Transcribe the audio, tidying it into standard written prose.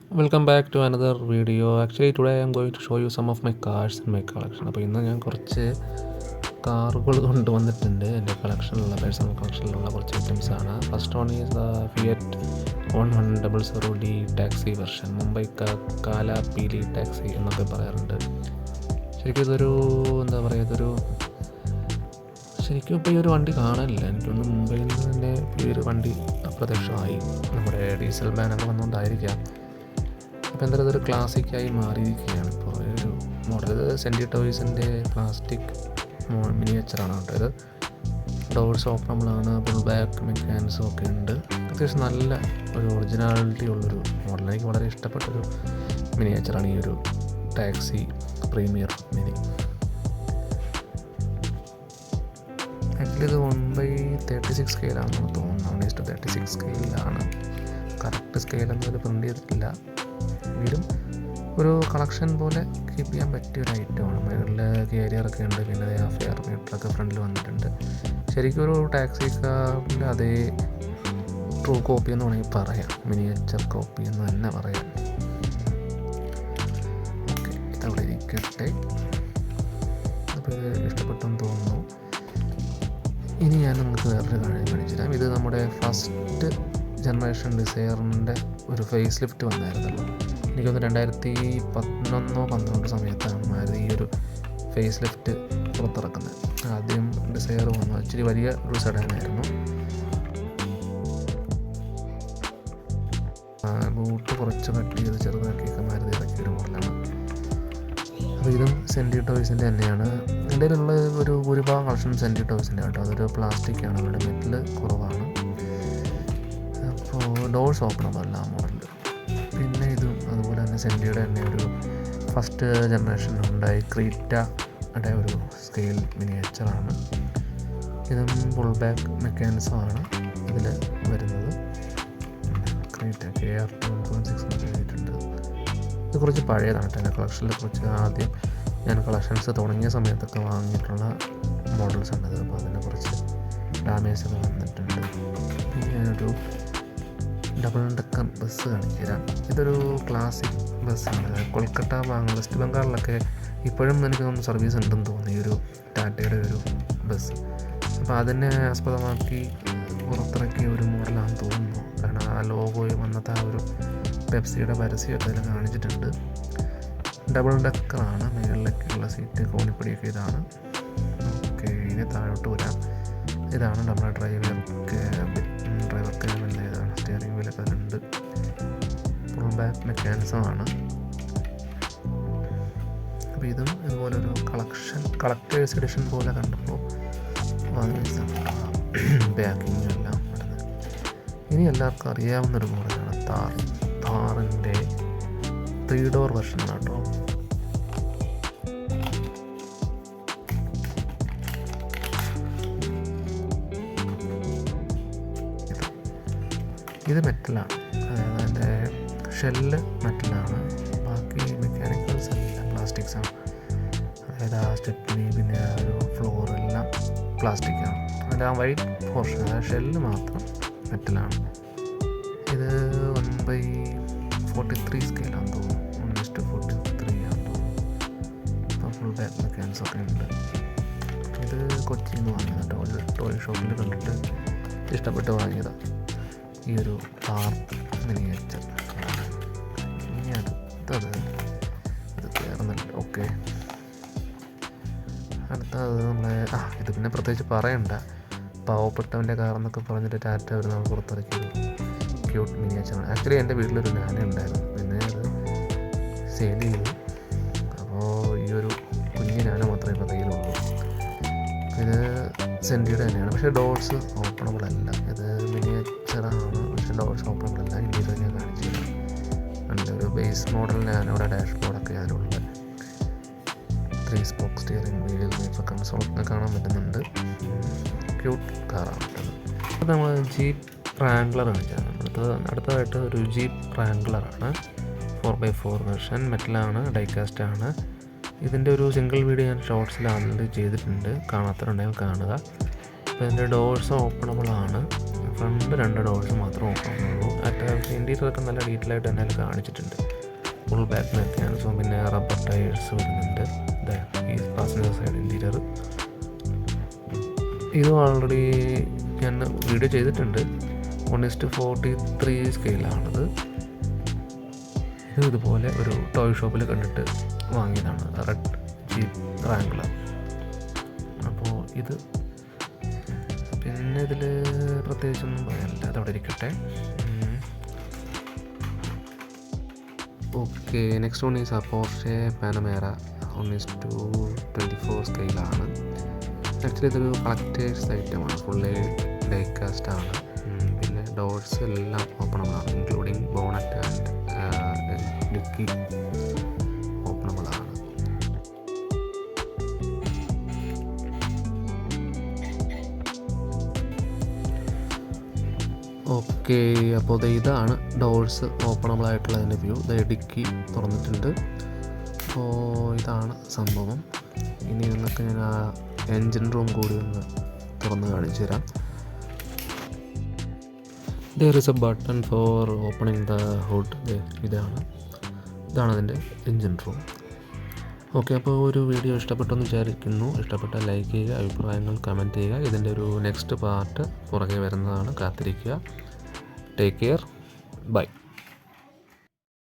Welcome back to another video. Actually, today I am going to show you some of my cars in my collection. അപ്പോൾ ഇന്ന് ഞാൻ കുറച്ച് കാറുകൾ കൊണ്ടുവന്നിട്ടുണ്ട് എൻ്റെ കളക്ഷനിലുള്ള പേഴ്സണൽ കളക്ഷനിലുള്ള കുറച്ച് ഐറ്റംസാണ്. First one is the Fiat 1100D taxi version, Mumbai കാല പീലി ടാക്സി എന്നൊക്കെ പറയാറുണ്ട്. ശരിക്കും ഇതൊരു എന്താ പറയുക, ശരിക്കും ഇപ്പോൾ ഈ ഒരു വണ്ടി കാണാനില്ല. എനിക്കൊന്ന് മുംബൈയിൽ നിന്ന് തന്നെ ഈ ഒരു വണ്ടി അപ്രത്യക്ഷമായി. നമ്മുടെ ഡീസൽ ബാനൊക്കെ വന്നുകൊണ്ടായിരിക്കാം. അപ്പോൾ എന്തായാലും ഇതൊരു ക്ലാസിക്കായി മാറിയിരിക്കുകയാണ് ഇപ്പോൾ ഒരു മോഡൽ. ഇത് സെൻറ്റി ടോയ്സിൻ്റെ പ്ലാസ്റ്റിക് മിനിയേച്ചറാണ് കേട്ടോ. ഇത് ഡോർസ് ഓപ്പണബിളാണ്, ഫുൾ ബാക്ക് മെക്കാനിസം ഒക്കെ ഉണ്ട്. അത്യാവശ്യം നല്ല ഒരു ഒറിജിനാലിറ്റി ഉള്ളൊരു മോഡൽ. എനിക്ക് വളരെ ഇഷ്ടപ്പെട്ടൊരു മിനിയേച്ചറാണ് ഈ ഒരു ടാക്സി പ്രീമിയർ മിനി. ആക്ച്വലി ഇത് 1/36 സ്കെയിലാണെന്ന് തോന്നുന്നു. 1:36 സ്കെയിലാണ്. കറക്റ്റ് സ്കെയിലൊന്നും ഇത് പ്രിൻ്റ് ചെയ്തിട്ടില്ല. എങ്കിലും ഒരു കളക്ഷൻ പോലെ കീപ്പ് ചെയ്യാൻ പറ്റിയ ഒരു ഐറ്റമാണ്. മുകളിൽ കാരിയറൊക്കെ ഉണ്ട്, പിന്നെ ഫെയർ മീറ്ററൊക്കെ ഫ്രണ്ടിൽ വന്നിട്ടുണ്ട്. ശരിക്കും ഒരു ടാക്സി കാറിൻ്റെ അതേ ട്രൂ കോപ്പി എന്ന് വേണമെങ്കിൽ പറയാം, മിനിയേച്ചർ കോപ്പി എന്ന് തന്നെ പറയാം. ഓക്കെ, ഇതവിടെ ഇരിക്കട്ടെ. അപ്പോൾ ഇത് ഇഷ്ടപ്പെട്ടെന്ന് തോന്നുന്നു. ഇനി ഞാൻ നിങ്ങൾക്ക് വേറൊരു കാര്യം കാണിച്ചുതരാം. ഇത് നമ്മുടെ ഫസ്റ്റ് ജനറേഷൻ ഡിസയറിൻ്റെ ഒരു ഫേസ് ലിഫ്റ്റ് വന്നായിരുന്നല്ലോ. എനിക്കൊന്ന് 2011-12 സമയത്താണ് മാരുതി ഈ ഒരു ഫേസ് ലിഫ്റ്റ് പുറത്തിറക്കുന്നത്. ആദ്യം ഡിസയർ വന്നു, ഇച്ചിരി വലിയ ഒരു സെഡാനായിരുന്നു. ബൂട്ട് കുറച്ച് കട്ട് ചെയ്ത് ചെറുതാക്കിയൊക്കെ മാരുതി ഇറക്കിയൊരു മോഡലാണ്. അപ്പോൾ ഇതും സെൻറ്റി ടോയ്സിൻ്റെ തന്നെയാണ്. എൻ്റെ കയ്യിലുള്ള ഒരു ഭൂരിഭാഗം കളക്ഷൻ സെൻറ്റി ടോയ്സിൻ്റെ കേട്ടോ. അതൊരു പ്ലാസ്റ്റിക്കാണ്, അവിടെ മെറ്റൽ കുറവാണ്. അപ്പോൾ ഡോർസ് ഓപ്പണബിൾ അല്ല ആ മോഡൽ. പിന്നെ ഇതും അതുപോലെ തന്നെ സെൻറ്റിയുടെ തന്നെ ഒരു ഫസ്റ്റ് ജനറേഷൻ ഉണ്ടായി ക്രീറ്റയുടെ ഒരു സ്കെയിൽ മിനിയേച്ചറാണ്. ഇതും ഫുൾ ബാക്ക് മെക്കാനിസമാണ് ഇതിൽ വരുന്നത്. ക്രീറ്റ KR 2.6 എന്നൊക്കെ എഴുതിയിട്ടുണ്ട്. ഇത് കുറച്ച് പഴയതാണ് കേട്ടോ. എൻ്റെ കളക്ഷനിൽ കുറച്ച് ആദ്യം ഞാൻ കളക്ഷൻസ് തുടങ്ങിയ സമയത്തൊക്കെ വാങ്ങിയിട്ടുള്ള മോഡൽസ് ഉണ്ട്. അപ്പോൾ അതിന് കുറച്ച് ഡാമേജ് ഒക്കെ വന്നിട്ടുണ്ട്. പിന്നെ ഞാനൊരു ഡബിൾ ഡെക്കർ ബസ് കാണിച്ചു തരാം. ഇതൊരു ക്ലാസിക് ബസ്സാണ്. കൊൽക്കത്ത വെസ്റ്റ് ബംഗാളിലൊക്കെ ഇപ്പോഴും എനിക്ക് തോന്നുന്നു സർവീസ് ഉണ്ടെന്ന് തോന്നി ഈ ഒരു ടാറ്റയുടെ ഒരു ബസ്. അപ്പോൾ അതിനെ ആസ്പദമാക്കി പുറത്തിറക്കിയ ഒരു മോഡലാണെന്ന് തോന്നുന്നു. കാരണം ആ ലോഗോയും അന്നത്തെ ആ ഒരു പെപ്സിയുടെ പരസ്യമൊക്കെ അതിൽ കാണിച്ചിട്ടുണ്ട്. ഡബിൾ ഡെക്കറാണ്, മുകളിലേക്കുള്ള സീറ്റ് കോണിപ്പടിയൊക്കെ ഇതാണ്. ഓക്കെ, ഇനി താഴോട്ട് വരാം. ഇതാണ് നമ്മുടെ ഡ്രൈവർ ക്യാബിൻ്റെ ഇതാണ്. സ്റ്റിയറിംഗ് വീലൊക്കെ ഉണ്ട്. ഫുൾ ബാക്ക് മെക്കാനിസമാണ്. അപ്പോൾ ഇതും ഇതുപോലൊരു കളക്ടേഴ്സ് എഡിഷൻ പോലെ കണ്ടപ്പോൾ വാങ്ങിയതാണ്. ബാക്കിങ്ങും എല്ലാം വരുന്നത്. ഇനി എല്ലാവർക്കും അറിയാവുന്നൊരു മോഡലാണ് താറിൻ്റെ 3 ഡോർ വെർഷനാണ് കേട്ടോ. ഇത് മെറ്റലാണ്, അതായത് അതിൻ്റെ ഷെല്ല് മെറ്റലാണ്, ബാക്കി മെക്കാനിക്കൽസ് എല്ലാം പ്ലാസ്റ്റിക്സാണ്. അതായത് ആ സ്റ്റെപ്പിനി പിന്നെ ആ ഒരു ഫ്ലോറെല്ലാം പ്ലാസ്റ്റിക്കാണ്. അതിൻ്റെ ആ വൈറ്റ് പോർഷൻ, അതായത് ഷെല്ല് മാത്രം മെറ്റലാണ്. ഇത് 1/43 സ്കെയിലാണെന്ന് തോന്നുന്നു. 1:43 ആണെന്ന് തോന്നുന്നു. അപ്പോൾ ഫുൾ ബാക്ക് മെക്കാനിക്സ് ഒക്കെ ഉണ്ട്. ഇത് കൊച്ചിയിൽ നിന്ന് വാങ്ങിയതാണ് കേട്ടോ. ഒരു ടോയ് ഷോപ്പിൽ കണ്ടിട്ട് ഇഷ്ടപ്പെട്ട് വാങ്ങിയതാണ് ഈ ഒരു കാർ മിനിയേച്ചർ. ഇനി അടുത്തത് ഇത് കയറുന്നില്ല. ഓക്കെ, അടുത്തത് നമ്മളെ ഇത് പിന്നെ പ്രത്യേകിച്ച് പറയണ്ട, പാവപ്പെട്ടവൻ്റെ കാർ എന്നൊക്കെ പറഞ്ഞിട്ട് ടാറ്റ അവർ നമ്മൾ പുറത്തിറക്കിയൊരു ക്യൂട്ട് മിനിയേച്ചറാണ്. ആക്ച്വലി എൻ്റെ വീട്ടിലൊരു നാന ഉണ്ടായിരുന്നു, പിന്നെ അത് സെയിൽ ചെയ്തു. അപ്പോൾ ഈ ഒരു കുഞ്ഞ് നാന മാത്രമേ ഇപ്പോൾ കയ്യിലുള്ളൂ. ഇത് സെൻറ്റിയുടെ തന്നെയാണ്, പക്ഷേ ഡോർസ് ഓപ്പണബിൾ അല്ല. ഇത് മിനിയേച്ചറാണ്, പക്ഷേ ഡോർസ് ഓപ്പണബിൾ അല്ല. ഇന്ത്യയിൽ ഞാൻ കാണിച്ചത് നല്ലൊരു ബേസ് മോഡൽ നാനോടെ ഡാഷ്ബോർഡൊക്കെ അതിലുള്ള 3 സ്പോക്ക് സ്റ്റിയറിംഗ് വീൽ, മീറ്റർ കൺസോളൊക്കെ കാണാൻ പറ്റുന്നുണ്ട്. ക്യൂട്ട് കാറാണ് കേട്ടത്. അപ്പോൾ നമ്മൾ ജീപ്പ് റാംഗ്ലർ കാണിച്ചത്. അടുത്തതായിട്ട് ഒരു ജീപ്പ് റാംഗ്ലറാണ് 4x4 വെർഷൻ, മെറ്റലാണ്, ഡൈകാസ്റ്റാണ്. ഇതിൻ്റെ ഒരു സിംഗിൾ വീഡിയോ ഞാൻ ഷോർട്സിൽ ആൾറെഡി ചെയ്തിട്ടുണ്ട്, കാണാത്തവരുണ്ടെങ്കിൽ കാണുക. അപ്പോൾ ഇതിൻ്റെ ഡോർസ് ഓപ്പണബിളാണ്. ഫ്രണ്ട് 2 ഡോർസ് മാത്രം ഓപ്പണബിളുള്ളൂ. ഇൻറ്റീരിയറൊക്കെ നല്ല ഡീറ്റെയിൽ ആയിട്ട് തന്നെ കാണിച്ചിട്ടുണ്ട്. ഫുൾ ബാക്ക് മെക്കാനിസം, പിന്നെ റബ്ബർ ടയേഴ്സ് വരുന്നുണ്ട്. ഈ പാസഞ്ചർ സൈഡ് ഇൻറ്റീരിയർ ഇത് ഓൾറെഡി ഞാൻ വീഡിയോ ചെയ്തിട്ടുണ്ട്. 1:43 സ്കെയിലാണത്. ഇതുപോലെ ഒരു ടോയ് ഷോപ്പിൽ കണ്ടിട്ട് വാങ്ങിയതാണ്, റെഡ് ജീപ്പ് റാംഗ്ലർ. അപ്പോൾ ഇത് പിന്നെ ഇതിൽ പ്രത്യേകിച്ചൊന്നും പറയാനില്ല, അതവിടെ ഇരിക്കട്ടെ. Okay, next one is Porsche Panamera 1:24 സ്കെയിലാണ്. ആക്ച്വലി ഇതൊരു കളക്ടേഴ്സ് ഐറ്റമാണ്, ഫുള്ളി ഡൈകാസ്റ്റ് ആണ്. പിന്നെ ഡോർസ് എല്ലാം ഓപ്പണബിളാണ്, ഇൻക്ലൂഡിങ് ബോണറ്റ് ആൻഡ് ഡിക്കി ഓപ്പണബിളാണ്. ഓക്കെ, അപ്പോൾ ഇതാണ് ഡോർസ് ഓപ്പണബിളായിട്ടുള്ളതിൻ്റെ വ്യൂ. ഡിക്കി തുറന്നിട്ടുണ്ട്. അപ്പോൾ ഇതാണ് സംഭവം. ഇനി നിങ്ങൾക്ക് ഞാൻ ആ എൻജിൻ റൂം കൂടി ഒന്ന് തുറന്ന് കാണിച്ചു തരാം. There is A button for opening the hood. ഇതാണ് അതിൻ്റെ എൻജിൻ റൂം. ഓക്കെ, അപ്പോൾ ഒരു വീഡിയോ ഇഷ്ടപ്പെട്ടെന്ന് വിചാരിക്കുന്നു. ഇഷ്ടപ്പെട്ടാൽ ലൈക്ക് ചെയ്യുക, അഭിപ്രായങ്ങൾ കമൻറ്റ് ചെയ്യുക. ഇതിൻ്റെ ഒരു നെക്സ്റ്റ് പാർട്ട് പുറകെ വരുന്നതാണ്, കാത്തിരിക്കുക. Take care, by.